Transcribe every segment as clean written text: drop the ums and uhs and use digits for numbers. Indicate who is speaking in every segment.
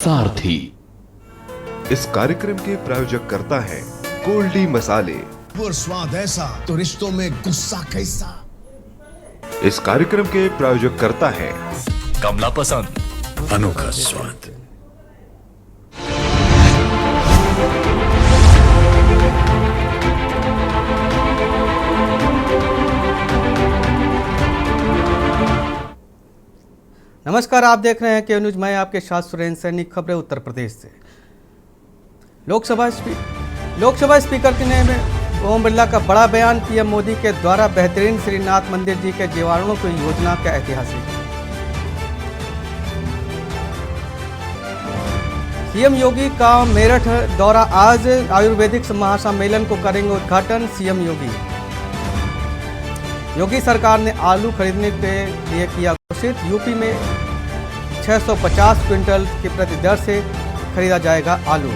Speaker 1: सारथी।
Speaker 2: इस कार्यक्रम के प्रायोजक करता है गोल्डी मसाले।
Speaker 3: और स्वाद ऐसा तो रिश्तों में गुस्सा कैसा।
Speaker 2: इस कार्यक्रम के प्रायोजक करता है
Speaker 1: कमला पसंद, अनोखा स्वाद।
Speaker 4: नमस्कार, आप देख रहे हैं के न्यूज। मैं आपके साथ सुरेंद्र सैनी। खबरें उत्तर प्रदेश से। लोकसभा स्पीकर ने ओम बिरला का बड़ा बयान। पीएम मोदी के द्वारा बेहतरीन श्रीनाथ मंदिर जी के जीवाणुओं की योजना का ऐतिहासिक। सीएम योगी का मेरठ दौरा। आज आयुर्वेदिक महासम्मेलन को करेंगे उद्घाटन सीएम योगी सरकार ने आलू खरीदने के लिए किया घोषित। यूपी में 650 क्विंटल की प्रति दर से खरीदा जाएगा आलू।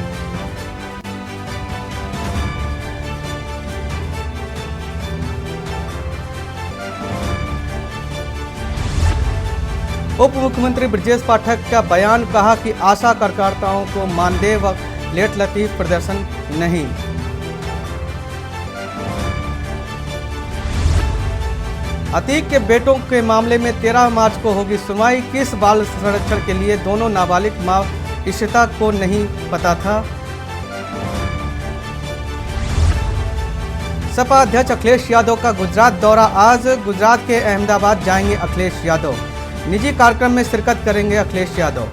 Speaker 4: उप मुख्यमंत्री ब्रजेश पाठक का बयान। कहा कि आशा कार्यकर्ताओं को मानदेय व लेट लतीफ प्रदर्शन नहीं। अतीक के बेटों के मामले में 13 मार्च को होगी सुनवाई। किस बाल संरक्षण के लिए दोनों नाबालिग मां इशिता को नहीं पता था। सपा अध्यक्ष अखिलेश यादव का गुजरात दौरा। आज गुजरात के अहमदाबाद जाएंगे अखिलेश यादव। निजी कार्यक्रम में शिरकत करेंगे अखिलेश यादव।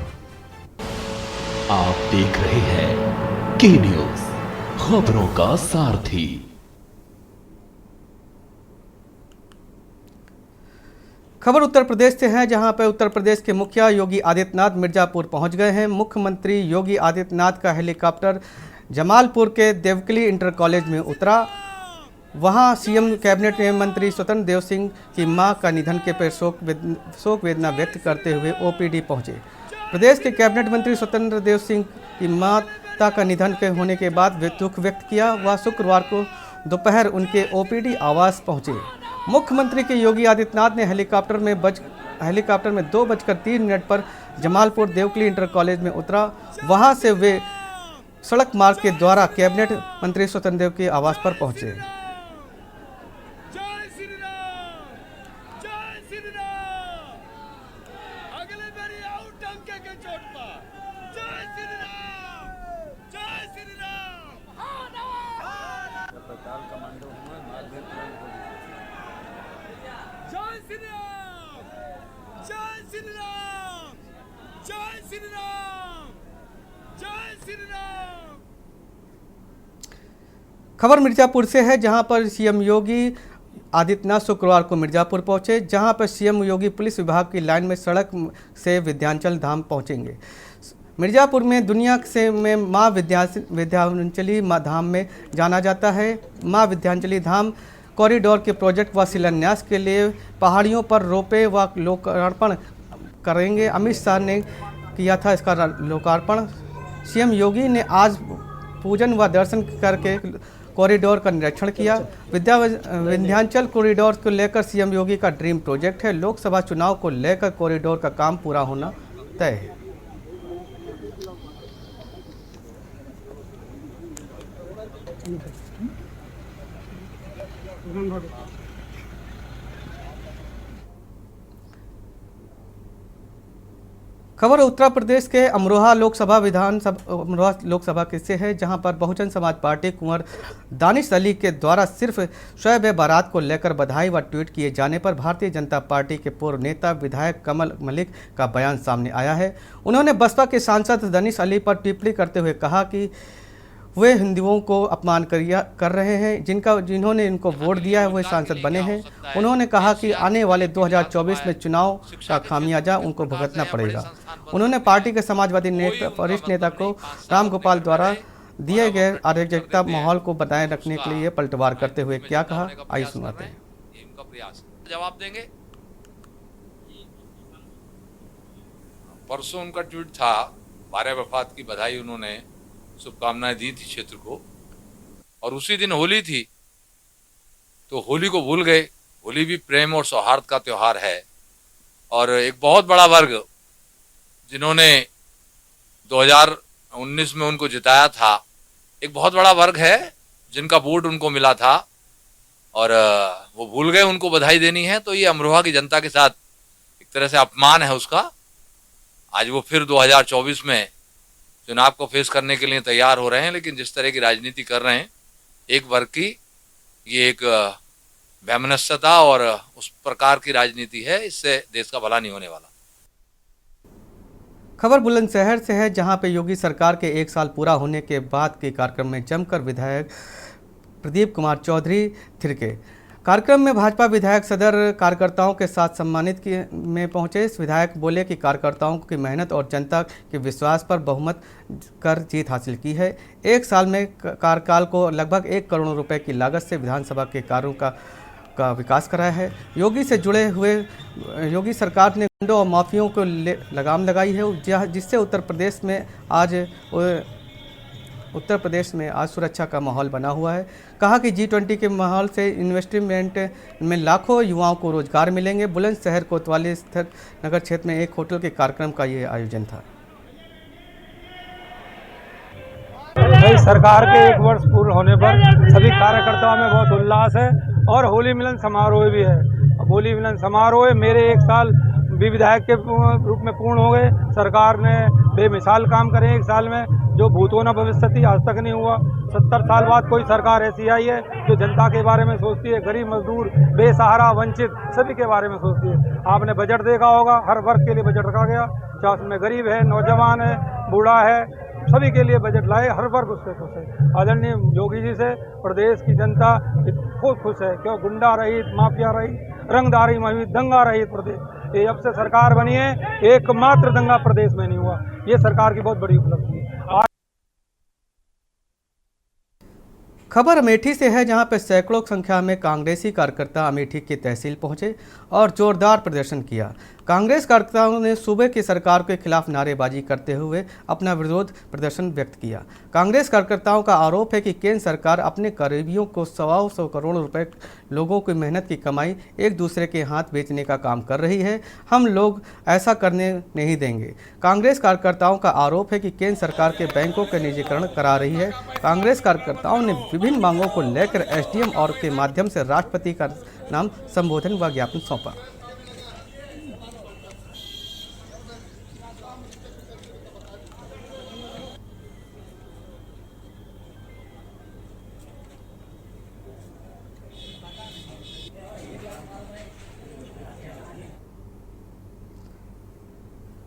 Speaker 1: आप देख रहे हैं के न्यूज, खबरों का सारथी।
Speaker 4: खबर उत्तर प्रदेश से है, जहां पर उत्तर प्रदेश के मुखिया योगी आदित्यनाथ मिर्जापुर पहुंच गए हैं। मुख्यमंत्री योगी आदित्यनाथ का हेलीकॉप्टर जमालपुर के देवकली इंटर कॉलेज में उतरा। वहां सीएम कैबिनेट मंत्री स्वतंत्र देव सिंह की मां का निधन के पर शोक वेदना व्यक्त करते हुए ओपीडी पहुंचे। प्रदेश के कैबिनेट मंत्री स्वतंत्र देव सिंह की माता का निधन के होने के बाद दुख व्यक्त किया। वह शुक्रवार को दोपहर उनके ओपीडी आवास पहुंचे। मुख्यमंत्री के योगी आदित्यनाथ ने हेलीकॉप्टर में 2:03 पर जमालपुर देवकली इंटर कॉलेज में उतरा। वहां से वे सड़क मार्ग के द्वारा कैबिनेट मंत्री स्वतंत्र देव के आवास पर पहुंचे। खबर मिर्जापुर से है, जहां पर सीएम योगी आदित्यनाथ शुक्रवार को मिर्जापुर पहुंचे, जहां पर सीएम योगी पुलिस विभाग की लाइन में सड़क से विंध्याचल धाम पहुंचेंगे। मिर्जापुर में दुनिया से में मां विंध्याचली धाम में जाना जाता है। मां विंध्याचली धाम कॉरिडोर के प्रोजेक्ट व शिलान्यास के लिए पहाड़ियों पर रोपे व लोकार्पण करेंगे। अमित शाह ने किया था इसका लोकार्पण। सीएम योगी ने आज पूजन व दर्शन करके कॉरिडोर का निरीक्षण किया। विंध्याचल कॉरिडोर को लेकर सीएम योगी का ड्रीम प्रोजेक्ट है। लोकसभा चुनाव को लेकर कॉरिडोर का काम पूरा होना तय है। खबर उत्तर प्रदेश के अमरोहा लोकसभा के से है, जहां पर बहुजन समाज पार्टी कुंवर दानिश अली के द्वारा सिर्फ शोएब बारात को लेकर बधाई व ट्वीट किए जाने पर भारतीय जनता पार्टी के पूर्व नेता विधायक कमल मलिक का बयान सामने आया है। उन्होंने बसपा के सांसद दानिश अली पर टिप्पणी करते हुए कहा कि वे हिंदुओं को अपमान कर रहे हैं। जिन्होंने इनको वोट दिया है वे सांसद बने हैं। उन्होंने कहा कि आने वाले 2024 में चुनाव का खामियाजा उनको भुगतना पड़ेगा। उन्होंने पार्टी के समाजवादी वरिष्ठ नेता को राम गोपाल द्वारा दिए गए अराजकता माहौल को बनाए रखने के लिए पलटवार करते हुए क्या कहा, आइए सुनाते हैं।
Speaker 5: जवाब देंगे। परसों उनका ट्वीट था, 12 वफात की बधाई उन्होंने शुभकामनाएं दी थी क्षेत्र को, और उसी दिन होली थी तो होली को भूल गए। होली भी प्रेम और सौहार्द का त्योहार है, और एक बहुत बड़ा वर्ग जिन्होंने 2019 में उनको जिताया था। एक बहुत बड़ा वर्ग है जिनका वोट उनको मिला था और वो भूल गए उनको बधाई देनी है। तो ये अमरोहा की जनता के साथ एक तरह से अपमान है उसका। आज वो फिर 2024 में चुनाव को फेस करने के लिए तैयार हो रहे हैं, लेकिन जिस तरह की राजनीति कर रहे हैं एक वर्ग की, ये एक वैमनस्यता और उस प्रकार की राजनीति है, इससे देश का भला नहीं होने वाला।
Speaker 4: खबर बुलंदशहर से है, जहां पे योगी सरकार के 1 साल पूरा होने के बाद के कार्यक्रम में जमकर विधायक प्रदीप कुमार चौधरी थिरके। कार्यक्रम में भाजपा विधायक सदर कार्यकर्ताओं के साथ सम्मानित में पहुंचे। इस विधायक बोले कि कार्यकर्ताओं की मेहनत और जनता के विश्वास पर बहुमत कर जीत हासिल की है। 1 साल में कार्यकाल को लगभग 1 करोड़ रुपए की लागत से विधानसभा के कार्यों का विकास कराया है। योगी से जुड़े हुए योगी सरकार ने गुंडों और माफियों को लगाम लगाई है, जिससे उत्तर प्रदेश में आज सुरक्षा का माहौल बना हुआ है। कहा कि G20 के माहौल से इन्वेस्टमेंट में लाखों युवाओं को रोजगार मिलेंगे। बुलंदशहर कोतवाली स्थित नगर क्षेत्र में एक होटल के कार्यक्रम का ये आयोजन था।
Speaker 6: भाई सरकार के 1 वर्ष पूर्ण होने पर सभी कार्यकर्ताओं में बहुत उल्लास है और होली मिलन समारोह भी है। होली मिलन समारोह मेरे 1 साल भी विधायक के रूप में पूर्ण हो गए। सरकार ने बेमिसाल काम करे 1 साल में, जो भूतो न भविष्यति आज तक नहीं हुआ। 70 साल बाद कोई सरकार ऐसी आई है जो जनता के बारे में सोचती है, गरीब मजदूर बेसहारा वंचित सभी के बारे में सोचती है। आपने बजट देखा होगा, हर वर्ग के लिए बजट रखा गया, चाहे उसमें गरीब है, नौजवान है, बूढ़ा है, सभी के लिए बजट लाए, हर वर्ग उससे खुश है। आदरणीय योगी जी से प्रदेश की जनता बहुत खुश है, क्यों गुंडा रहित, माफिया रहित, रंगदारी में दंगा रहित प्रदेश। ये जब से सरकार बनी है एकमात्र दंगा प्रदेश में नहीं हुआ, ये सरकार की बहुत बड़ी उपलब्धि है।
Speaker 4: खबर अमेठी से है, जहां पर सैकड़ों संख्या में कांग्रेसी कार्यकर्ता अमेठी की तहसील पहुंचे और जोरदार प्रदर्शन किया। कांग्रेस कार्यकर्ताओं ने सूबे की सरकार के खिलाफ नारेबाजी करते हुए अपना विरोध प्रदर्शन व्यक्त किया। कांग्रेस कार्यकर्ताओं का आरोप है कि केंद्र सरकार अपने करीबियों को 100 करोड़ रुपए लोगों की मेहनत की कमाई एक दूसरे के हाथ बेचने का काम कर रही है। हम लोग ऐसा करने नहीं देंगे। कांग्रेस कार्यकर्ताओं का आरोप है कि केंद्र सरकार के बैंकों का निजीकरण करा रही है। कांग्रेस कार्यकर्ताओं ने विभिन्न मांगों को लेकर SDM और के माध्यम से राष्ट्रपति का नाम संबोधन व ज्ञापन सौंपा।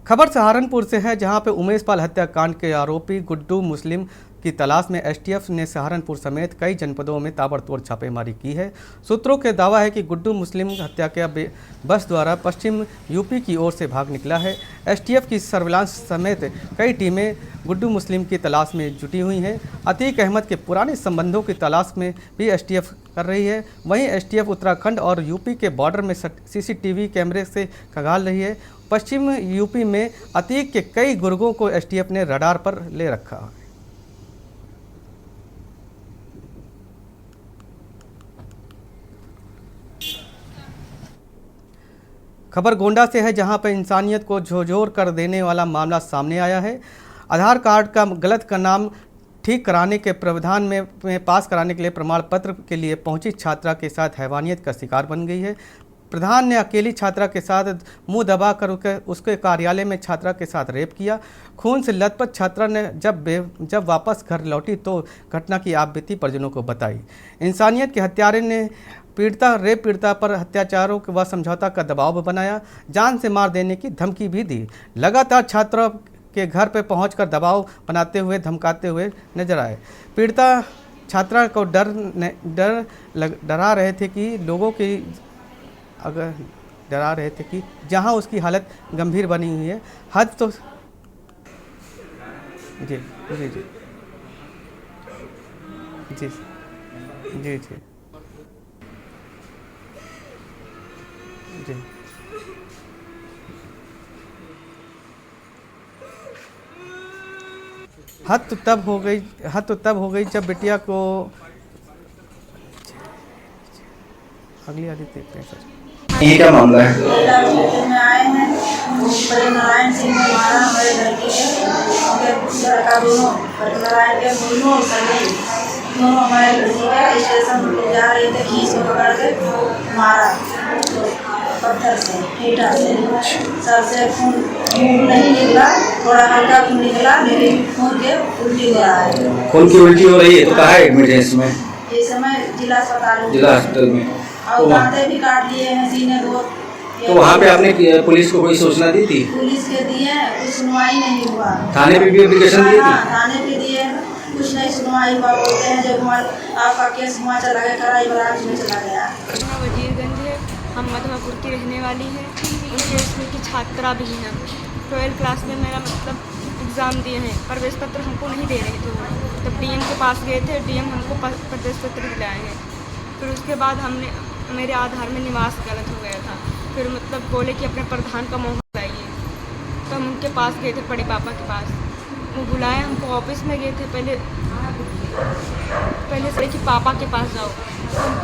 Speaker 4: खबर सहारनपुर से है, जहां पे उमेश पाल हत्याकांड के आरोपी गुड्डू मुस्लिम की तलाश में STF ने सहारनपुर समेत कई जनपदों में ताबड़तोड़ छापेमारी की है। सूत्रों के दावा है कि गुड्डू मुस्लिम हत्या के बस द्वारा पश्चिम यूपी की ओर से भाग निकला है। STF की सर्विलांस समेत कई टीमें गुड्डू मुस्लिम की तलाश में जुटी हुई हैं। अतीक अहमद के पुराने संबंधों की तलाश में भी STF कर रही है। वहीं STF उत्तराखंड और यूपी के बॉर्डर में CCTV कैमरे से खंगाल रही है। पश्चिम यूपी में अतीक के कई गुर्गों को STF ने रडार पर ले रखा है। खबर गोंडा से है, जहां पर इंसानियत को झोंझोर कर देने वाला मामला सामने आया है। आधार कार्ड का गलत का नाम ठीक कराने के प्रावधान में पास कराने के लिए प्रमाण पत्र के लिए पहुंची छात्रा के साथ हैवानियत का शिकार बन गई है। प्रधान ने अकेली छात्रा के साथ मुंह दबा कर उसके कार्यालय में छात्रा के साथ रेप किया। खून से लथपथ छात्रा ने जब वापस घर लौटी तो घटना की आप बीती परिजनों को बताई। इंसानियत के हत्यारे ने रेप पीड़िता पर अत्याचारों व समझौता का दबाव बनाया, जान से मार देने की धमकी भी दी। लगातार छात्रों के घर पर पहुंचकर दबाव बनाते हुए धमकाते हुए नजर आए। पीड़िता छात्रा को डरा रहे थे कि डरा रहे थे कि जहां उसकी हालत गंभीर बनी हुई है। हद तो जी जी जी जी जी जी जी हद तो तब हो गई जब बिटिया को अगली आदि देखते हैं सर।
Speaker 7: ये क्या मामला है?
Speaker 8: में आए हैं
Speaker 7: बड़े नारायण सिंह ने मारा हमारे लड़की के, उनके लड़का दोनों नारायण के दोनों सभी दोनों हमारे लड़की के स्टेशन ले जा रहे थे, खींच को पकड़ के मारा पत्थर से, ईंटा से। सर से खून नहीं निकला, थोड़ा हल्का खून निकला, लेकिन खून के उल्टी हो रहा है।
Speaker 8: खून की उल्टी हो रही है तो कहाँ है एडमिट है इसमें?
Speaker 7: इस समय जिला अस्पताल
Speaker 8: में।
Speaker 7: और दांतें भी काट लिए हैं सीने को।
Speaker 8: तो वहाँ पे आपने पुलिस को कोई सूचना दी थी?
Speaker 7: पुलिस के दिए, कुछ सुनवाई नहीं हुआ।
Speaker 8: थाने पे भी एप्लीकेशन दी थी?
Speaker 7: थाने पे दिए, कुछ नहीं सुनवाई हुआ। बोलते हैं जब आपका केस वहाँ चला गया, कराई ब्रांच में चला गया।
Speaker 9: वजीरगंज है, हम मधुआपुर की रहने वाली है। उनके स्कूल की छात्रा भी हैं। 12th क्लास में मेरा एग्ज़ाम दिए हैं, प्रवेश पत्र हमको नहीं दे रहे थे। तब डीएम के पास गए थे, डीएम हमको प्रवेश पत्र दिलाए हैं। फिर उसके बाद मेरे आधार में निवास गलत हो गया था। फिर बोले कि अपने प्रधान का मोहर लाइए, तो हम उनके पास गए थे, बड़े पापा के पास। वो बुलाए, हमको ऑफिस में गए थे। पहले से कि पापा के पास जाओ, तो हम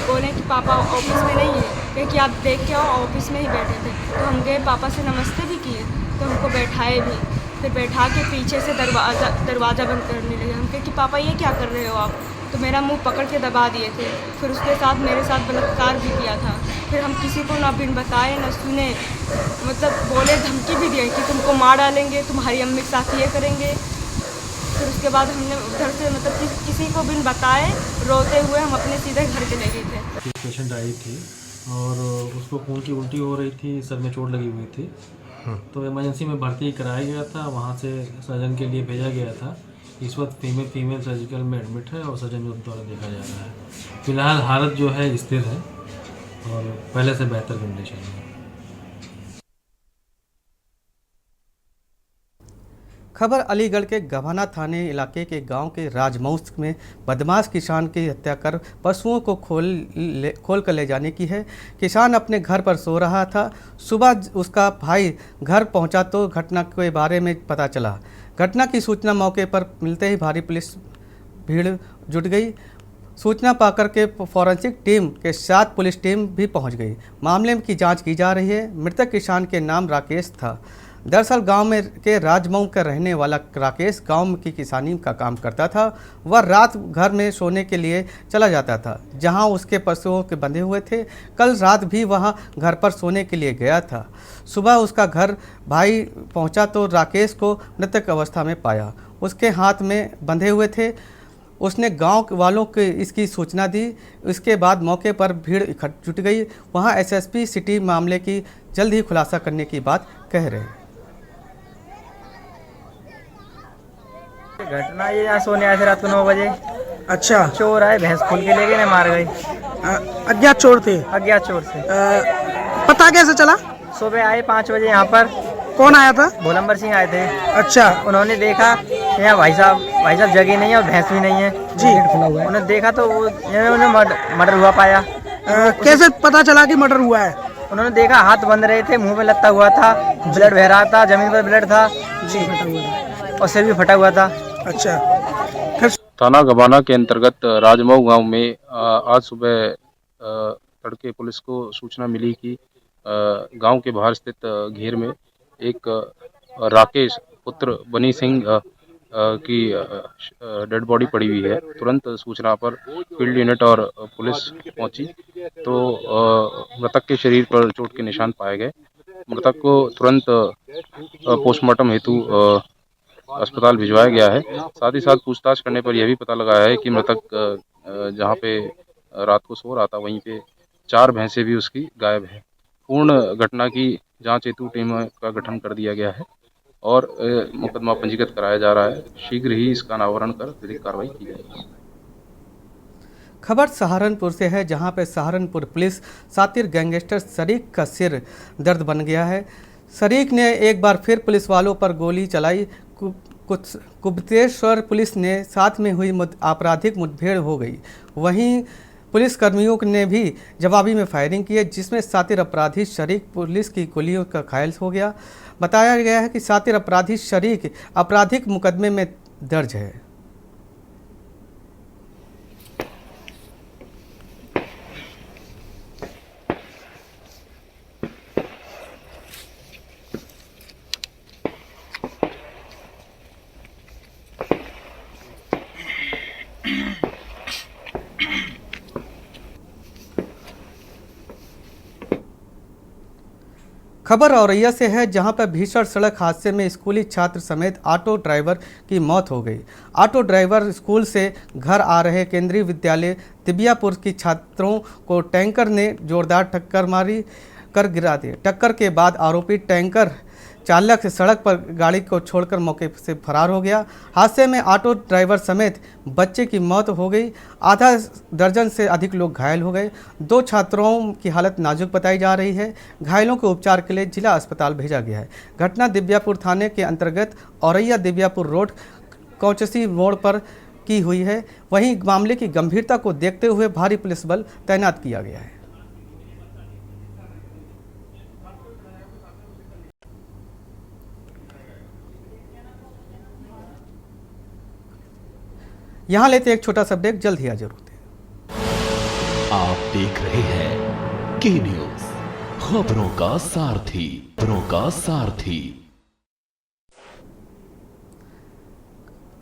Speaker 9: बोले कि पापा ऑफिस में नहीं है, क्योंकि आप देख के आओ, ऑफिस में ही बैठे थे। तो हम गए, पापा से नमस्ते भी किए, तो हमको बैठाए भी। फिर बैठा के पीछे से दरवाज़ा बंद करने लगे। हम कहे कि पापा ये क्या कर रहे हो आप? तो मेरा मुंह पकड़ के दबा दिए थे। फिर उसके साथ मेरे साथ बलात्कार भी किया था। फिर हम किसी को ना बिन बताए ना सुने, बोले, धमकी भी दी कि तुमको मार डालेंगे, तुम्हारी अम्मी के साथ ये करेंगे। फिर उसके बाद हमने उधर से किसी को बिन बताए रोते हुए हम अपने सीधे घर चले गए थे।
Speaker 10: एक पेशेंट आई थी और उसको खून की उल्टी हो रही थी, सर में चोट लगी हुई थी। तो इमरजेंसी में भर्ती कराया गया था, वहाँ से सर्जन के लिए भेजा गया था। इस वक्त फीमेल सर्जिकल में एडमिट है और सर्जन द्वारा देखा जा रहा है। फिलहाल हालत जो है स्थिर है और पहले से बेहतर कंडीशन है।
Speaker 4: खबर अलीगढ़ के गभाना थाने इलाके के गांव के राजमौस में बदमाश किसान की हत्या कर पशुओं को खोल कर ले जाने की है। किसान अपने घर पर सो रहा था। सुबह उसका भाई घर पहुंचा तो घटना के बारे में पता चला। घटना की सूचना मौके पर मिलते ही भारी पुलिस भीड़ जुट गई। सूचना पाकर के फॉरेंसिक टीम के साथ पुलिस टीम भी पहुंच गई। मामले की जांच की जा रही है। मृतक किसान के नाम राकेश था। दरअसल गांव में के राजमऊ का रहने वाला राकेश गांव की किसानी का काम करता था। वह रात घर में सोने के लिए चला जाता था, जहां उसके पशुओं के बंधे हुए थे। कल रात भी वह घर पर सोने के लिए गया था। सुबह उसका घर भाई पहुंचा तो राकेश को मृतक अवस्था में पाया। उसके हाथ में बंधे हुए थे। उसने गांव वालों को इसकी सूचना दी। इसके बाद मौके पर भीड़ इकट्ठ जुट गई। वहां एसएसपी सिटी मामले की जल्द ही खुलासा करने की बात कह रहे हैं।
Speaker 11: घटना ये यहाँ सोने आए थे रात को 9 बजे।
Speaker 12: अच्छा।
Speaker 11: चोर आए, भैंस खोल के ले गए, मार गए।
Speaker 12: अज्ञात चोर थे?
Speaker 11: अज्ञात चोर से।
Speaker 12: पता कैसे चला?
Speaker 11: सुबह आए 5 बजे यहाँ पर।
Speaker 12: कौन आया था?
Speaker 11: भोलंबर सिंह आए थे।
Speaker 12: अच्छा।
Speaker 11: उन्होंने देखा यहाँ भाई साहब जगह नहीं है और भैंस भी नहीं है
Speaker 12: जी।
Speaker 11: उन्होंने देखा तो उन्होंने मर्डर हुआ पाया।
Speaker 12: कैसे पता चला कि मर्डर हुआ है?
Speaker 11: उन्होंने देखा हाथ बंध रहे थे, मुंह में लत्ता हुआ था, ब्लड बह रहा था, जमीन पर ब्लड था
Speaker 12: जी,
Speaker 11: और सिर भी फटा हुआ था।
Speaker 12: अच्छा।
Speaker 13: थाना गभाना के अंतर्गत राजमऊ गांव में आज सुबह तड़के पुलिस को सूचना मिली कि गांव के बाहर स्थित घेर में एक राकेश पुत्र बनी सिंह की डेड बॉडी पड़ी हुई है। तुरंत सूचना पर फील्ड यूनिट और पुलिस पहुंची तो मृतक के शरीर पर चोट के निशान पाए गए। मृतक को तुरंत पोस्टमार्टम हेतु अस्पताल भिजवाया गया है। साथ ही साथ पूछताछ करने पर यह भी पता लगा है कि मृतक जहां पे रात को सो रहा था वहीं पे 4 भैंसें भी उसकी गायब है। पूर्ण घटना की जांच हेतु टीम का गठन कर दिया गया है और मुकदमा पंजीकृत कराया जा रहा है। शीघ्र ही इसका अनावरण कर विधिक कार्रवाई की जाएगी।
Speaker 4: खबर सहारनपुर से है, जहां पे सहारनपुर पुलिस शातिर गैंगस्टर शरीक का सिर दर्द बन गया है। शरीक ने एक बार फिर पुलिस वालों पर गोली चलाई। कुबतेश्वर पुलिस ने साथ में हुई आपराधिक मुठभेड़ हो गई। वहीं पुलिस कर्मियों ने भी जवाबी में फायरिंग की है, जिसमें शातिर अपराधी शरीक पुलिस की गोलियों का घायल हो गया। बताया गया है कि शातिर अपराधी शरीक आपराधिक मुकदमे में दर्ज है। खबर औरैया से है, जहां पर भीषण सड़क हादसे में स्कूली छात्र समेत ऑटो ड्राइवर की मौत हो गई। ऑटो ड्राइवर स्कूल से घर आ रहे केंद्रीय विद्यालय दिबियापुर की छात्रों को टैंकर ने जोरदार टक्कर गिरा दी। टक्कर के बाद आरोपी टैंकर चालक सड़क पर गाड़ी को छोड़कर मौके से फरार हो गया। हादसे में ऑटो ड्राइवर समेत बच्चे की मौत हो गई। आधा दर्जन से अधिक लोग घायल हो गए। 2 छात्रों की हालत नाजुक बताई जा रही है। घायलों को उपचार के लिए जिला अस्पताल भेजा गया है। घटना दिबियापुर थाने के अंतर्गत औरैया दिबियापुर रोड कौचसी मोड़ पर की हुई है। वहीं मामले की गंभीरता को देखते हुए भारी पुलिस बल तैनात किया गया है। यहाँ लेते एक छोटा सा ब्रेक, जल्द ही हाजिर होते हैं।
Speaker 1: आप देख रहे हैं के न्यूज, खबरों का सारथी, खबरों का सारथी।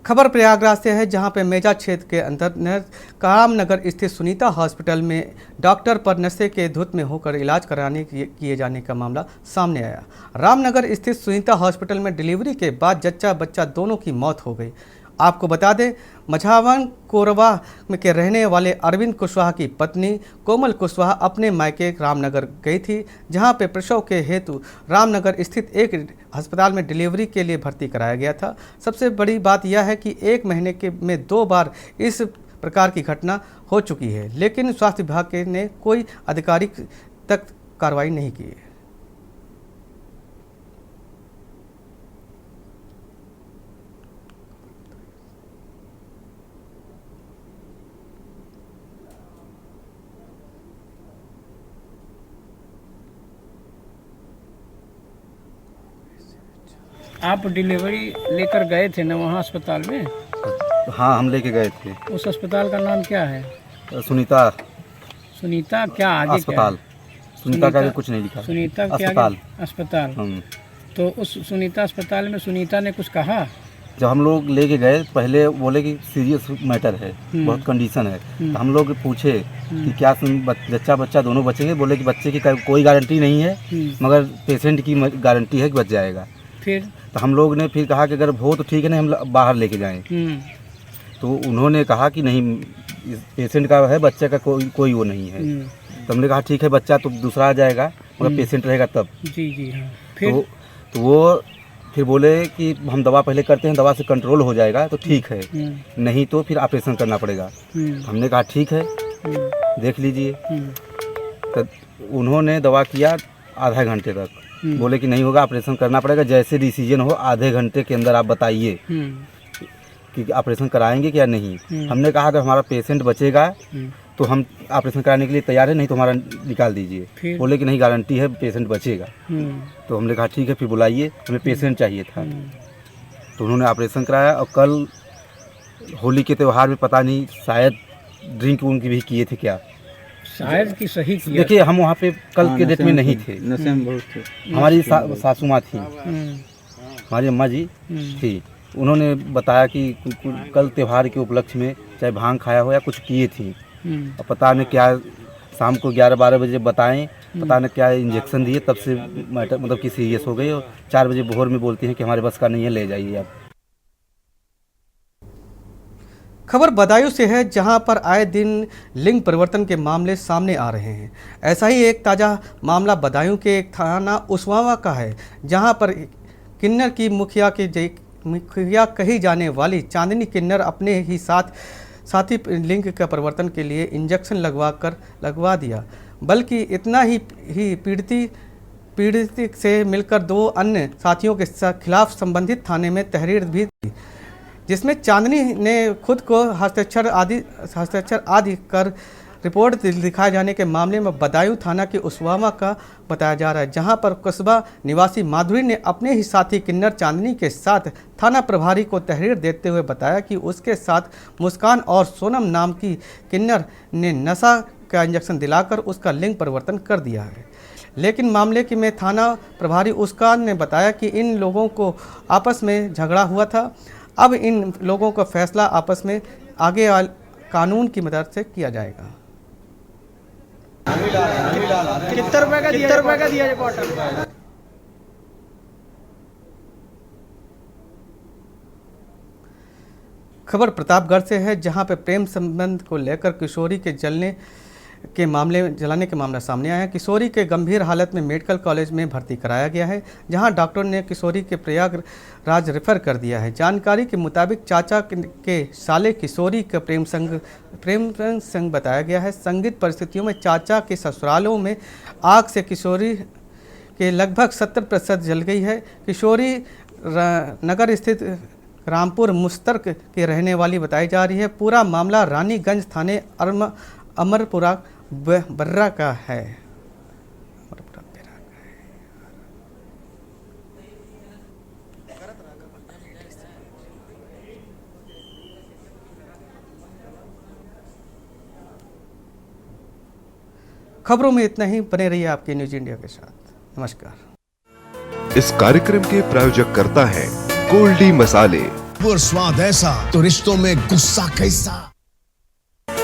Speaker 4: खबर प्रयागराज से है, जहां पे मेजा क्षेत्र के अंतर्गत कामनगर स्थित सुनीता हॉस्पिटल में डॉक्टर पर नशे के धुत में होकर इलाज कराने किए जाने का मामला सामने आया। रामनगर स्थित सुनीता हॉस्पिटल में डिलीवरी के बाद जच्चा बच्चा दोनों की मौत हो गई। आपको बता दें, मझावन कोरवा में के रहने वाले अरविंद कुशवाहा की पत्नी कोमल कुशवाहा अपने मायके रामनगर गई थी, जहां पे प्रसव के हेतु रामनगर स्थित एक अस्पताल में डिलीवरी के लिए भर्ती कराया गया था। सबसे बड़ी बात यह है कि 1 महीने में 2 बार इस प्रकार की घटना हो चुकी है, लेकिन स्वास्थ्य विभाग ने कोई आधिकारिक तक कार्रवाई नहीं की है।
Speaker 14: आप डिलीवरी लेकर गए थे ना वहाँ अस्पताल में?
Speaker 15: हाँ, हम लेके गए थे।
Speaker 14: उस अस्पताल का नाम क्या है?
Speaker 15: सुनीता
Speaker 14: क्या आगे
Speaker 15: अस्पताल? सुनीता का भी कुछ नहीं लिखा।
Speaker 14: सुनीता क्या अस्पताल? तो उस सुनीता अस्पताल में सुनीता ने कुछ कहा?
Speaker 15: जब हम लोग लेके गए, पहले बोले कि सीरियस मैटर है, बहुत कंडीशन है। तो हम लोग पूछे कि क्या जच्चा बच्चा दोनों बचेंगे? बोले कि बच्चे की कोई गारंटी नहीं है, मगर पेशेंट की गारंटी है कि बच जाएगा।
Speaker 14: फिर
Speaker 15: तो हम लोग ने फिर कहा कि अगर हो तो ठीक है, नहीं हम बाहर लेके जाएं। तो उन्होंने कहा कि नहीं, पेशेंट का है, बच्चे का कोई वो नहीं है। तो हमने कहा ठीक है, बच्चा तो दूसरा आ जाएगा, मगर पेशेंट रहेगा तब।
Speaker 14: जी हाँ। फिर
Speaker 15: तो वो फिर बोले कि हम दवा पहले करते हैं, दवा से कंट्रोल हो जाएगा तो ठीक है, नहीं तो फिर ऑपरेशन करना पड़ेगा। हमने कहा ठीक है, देख लीजिए। तो उन्होंने दवा किया आधा घंटे तक, बोले कि नहीं होगा, ऑपरेशन करना पड़ेगा, जैसे डिसीजन हो आधे घंटे के अंदर आप बताइए कि ऑपरेशन कराएंगे क्या नहीं। हमने कहा अगर हमारा पेशेंट बचेगा तो हम ऑपरेशन कराने के लिए तैयार है, नहीं तो हमारा निकाल दीजिए। बोले कि नहीं, गारंटी है, पेशेंट बचेगा। तो हमने कहा ठीक है, फिर बुलाइए, हमें पेशेंट चाहिए था। तो उन्होंने ऑपरेशन कराया। और कल होली के त्यौहार में पता नहीं शायद ड्रिंक उनकी भी किए थे क्या,
Speaker 14: शायद कि सही किया।
Speaker 15: देखिए, हम वहाँ पे कल के डेट में नहीं थे,
Speaker 8: नशे में बहुत थे।
Speaker 15: हमारी सासू माँ थी, हमारी अम्मा जी थी। उन्होंने बताया कि कल त्यौहार के उपलक्ष्य में चाहे भांग खाया हो या कुछ किए थी। और पता नहीं क्या, शाम को 11-12 बजे बताएं, पता नहीं क्या इंजेक्शन दिए, तब से मैटर मतलब कि सीरियस हो गई। और 4 बजे भोर में बोलती हैं कि हमारे बस का नहीं है, ले जाइए आप।
Speaker 4: खबर बदायूं से है, जहां पर आए दिन लिंग परिवर्तन के मामले सामने आ रहे हैं। ऐसा ही एक ताज़ा मामला बदायूं के एक थाना उस्मावा का है, जहां पर किन्नर की मुखिया कही जाने वाली चांदनी किन्नर अपने ही साथी लिंग का परिवर्तन के लिए इंजेक्शन लगवा दिया। बल्कि इतना ही पीड़ित से मिलकर 2 अन्य साथियों के खिलाफ संबंधित थाने में तहरीर भी दी, जिसमें चांदनी ने खुद को हस्ताक्षर आदि कर रिपोर्ट दिखाए जाने के मामले में बदायूं थाना के उस्मावा का बताया जा रहा है, जहां पर कस्बा निवासी माधुरी ने अपने ही साथी किन्नर चांदनी के साथ थाना प्रभारी को तहरीर देते हुए बताया कि उसके साथ मुस्कान और सोनम नाम की किन्नर ने नशा का इंजेक्शन दिलाकर उसका लिंग परिवर्तन कर दिया है। लेकिन मामले में थाना प्रभारी मुस्कान ने बताया कि इन लोगों को आपस में झगड़ा हुआ था। अब इन लोगों का फैसला आपस में कानून की मदद से किया जाएगा।
Speaker 12: कितने रुपए का दिया ये बॉटल?
Speaker 4: खबर प्रतापगढ़ से है, जहां पे प्रेम संबंध को लेकर किशोरी के जलाने के मामला सामने आया है। किशोरी के गंभीर हालत में मेडिकल कॉलेज में भर्ती कराया गया है, जहां डॉक्टर ने किशोरी के प्रयागराज रेफर कर दिया है। जानकारी के मुताबिक चाचा के साले किशोरी का प्रेम संग बताया गया है। संदिग्ध परिस्थितियों में चाचा के ससुरालों में आग से किशोरी के लगभग 70% जल गई है। किशोरी नगर स्थित रामपुर मुश्तरक के रहने वाली बताई जा रही है। पूरा मामला रानीगंज थाने अमरपुरा बर्रा का है। खबरों में इतना ही। बने रहिए आपके न्यूज इंडिया के साथ। नमस्कार।
Speaker 2: इस कार्यक्रम के प्रायोजक करता है गोल्डी मसाले।
Speaker 3: और स्वाद ऐसा तो रिश्तों में गुस्सा कैसा।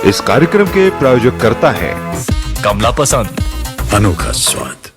Speaker 2: इस कार्यक्रम के प्रायोजक करता है
Speaker 1: कमला पसंद, अनोखा स्वाद।